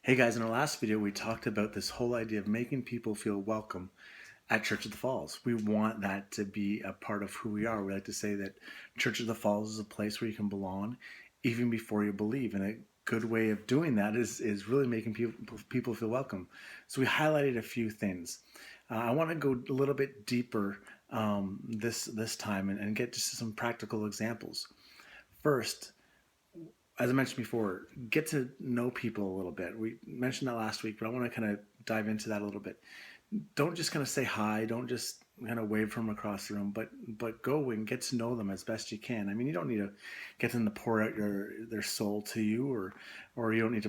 Hey guys, in our last video, we talked about this whole idea of making people feel welcome at Church of the Falls. We want that to be a part of who we are. We like to say that Church of the Falls is a place where you can belong even before you believe. And a good way of doing that is really making people feel welcome. So we highlighted a few things. I want to go a little bit deeper this time and get just some practical examples. First, as I mentioned before, get to know people a little bit. We mentioned that last week, but I want to kind of dive into that a little bit. Don't just kind of say hi. Don't just kind of wave from across the room, but go and get to know them as best you can. I mean, you don't need to get them to pour out their soul to you, or you don't need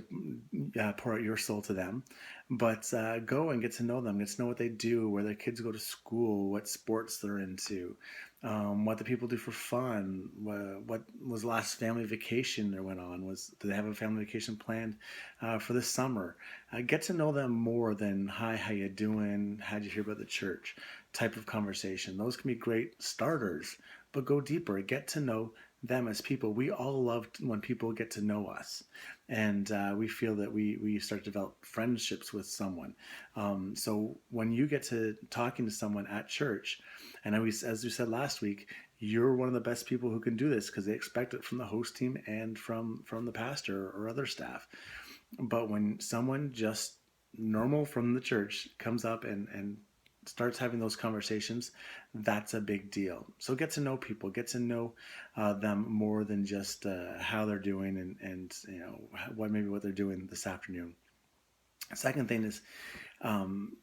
to pour out your soul to them. But go and get to know them. Get to know what they do, where their kids go to school, what sports they're into, what the people do for fun. What was the last family vacation they went on? Do they have a family vacation planned for this summer? Get to know them more than hi, how you doing? How'd you hear about the church? Type of conversation. Those can be great starters, but go deeper. Get to know them as people. We all love when people get to know us, and we feel that we start to develop friendships with someone. So when you get to talking to someone at church, and as we said last week, you're one of the best people who can do this because they expect it from the host team and from the pastor or other staff. But when someone just normal from the church comes up and starts having those conversations, that's a big deal. So get to know people, get to know them more than just how they're doing and what they're doing this afternoon. Second thing is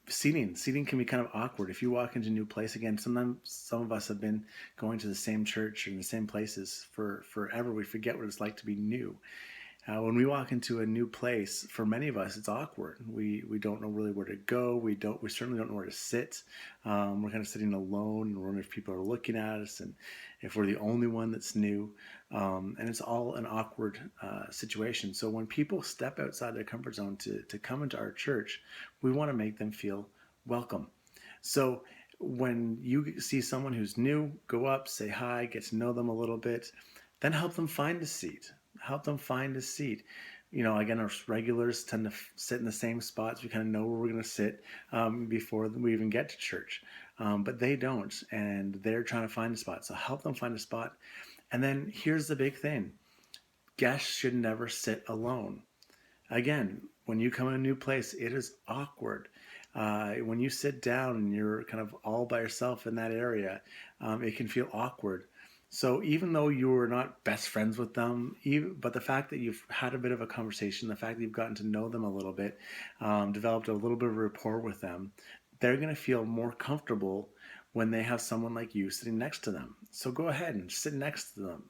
seating. Seating can be kind of awkward if you walk into a new place. Again, sometimes some of us have been going to the same church or in the same places for forever. We forget what it's like to be new. When we walk into a new place, for many of us, it's awkward. We don't know really where to go. We certainly don't know where to sit. We're kind of sitting alone, and we're wondering if people are looking at us and if we're the only one that's new. And it's all an awkward situation. So when people step outside their comfort zone to come into our church, we want to make them feel welcome. So when you see someone who's new, go up, say hi, get to know them a little bit, then help them find a seat. Help them find a seat. Again, our regulars tend to sit in the same spots. We kind of know where we're going to sit before we even get to church. But they don't, and they're trying to find a spot. So help them find a spot. And then here's the big thing. Guests should never sit alone. Again, when you come in a new place, it is awkward. When you sit down and you're kind of all by yourself in that area, it can feel awkward. So even though you're not best friends with them, but the fact that you've had a bit of a conversation, the fact that you've gotten to know them a little bit, developed a little bit of rapport with them, they're going to feel more comfortable when they have someone like you sitting next to them. So go ahead and sit next to them.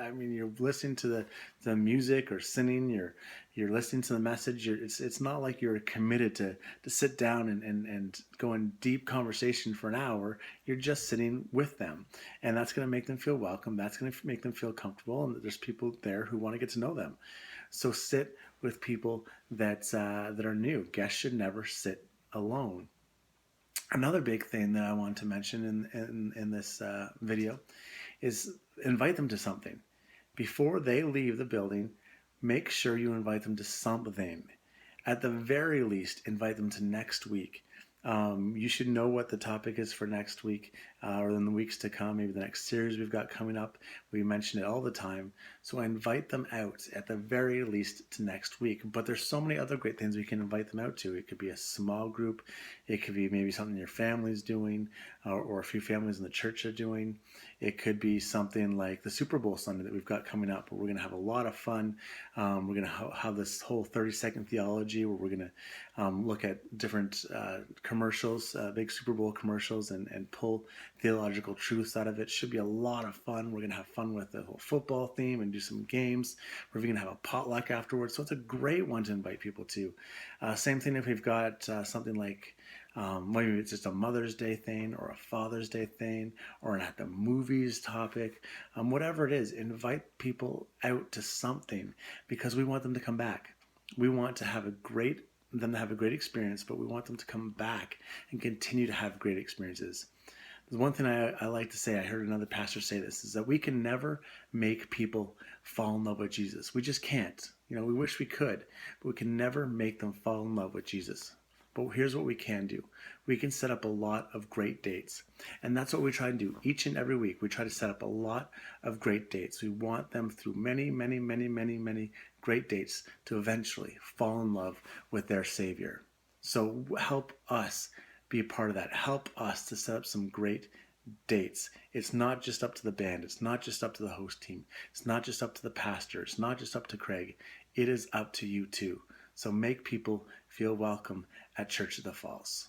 I mean, you're listening to the music or singing. You're listening to the message. It's not like you're committed to sit down and go in deep conversation for an hour. You're just sitting with them, and that's going to make them feel welcome. That's going to make them feel comfortable, and there's people there who want to get to know them. So sit with people that are new. Guests should never sit alone. Another big thing that I want to mention in this video is invite them to something. Before they leave the building, make sure you invite them to something. At the very least, invite them to next week. You should know what the topic is for next week or in the weeks to come, maybe the next series we've got coming up. We mention it all the time. So I invite them out at the very least to next week. But there's so many other great things we can invite them out to. It could be a small group. It could be maybe something your family's doing or a few families in the church are doing. It could be something like the Super Bowl Sunday that we've got coming up where we're going to have a lot of fun. We're going to have this whole 30-second theology where we're going to look at different commercials, big Super Bowl commercials, and pull theological truths out of it. Should be a lot of fun. We're going to have fun with the whole football theme and do some games. We're going to have a potluck afterwards. So it's a great one to invite people to. Same thing if we've got something like maybe it's just a Mother's Day thing or a Father's Day thing or an at the movies topic. Whatever it is, invite people out to something because we want them to come back. We want to have them to have a great experience, but we want them to come back and continue to have great experiences. The one thing I like to say, I heard another pastor say this, is that we can never make people fall in love with Jesus. We just can't. We wish we could, but we can never make them fall in love with Jesus. But here's what we can do. We can set up a lot of great dates. And that's what we try to do each and every week. We try to set up a lot of great dates. We want them through many, many, many, many, many great dates to eventually fall in love with their Savior. So help us be a part of that. Help us to set up some great dates. It's not just up to the band. It's not just up to the host team. It's not just up to the pastor. It's not just up to Craig. It is up to you too. So make people feel welcome at Church of the Falls.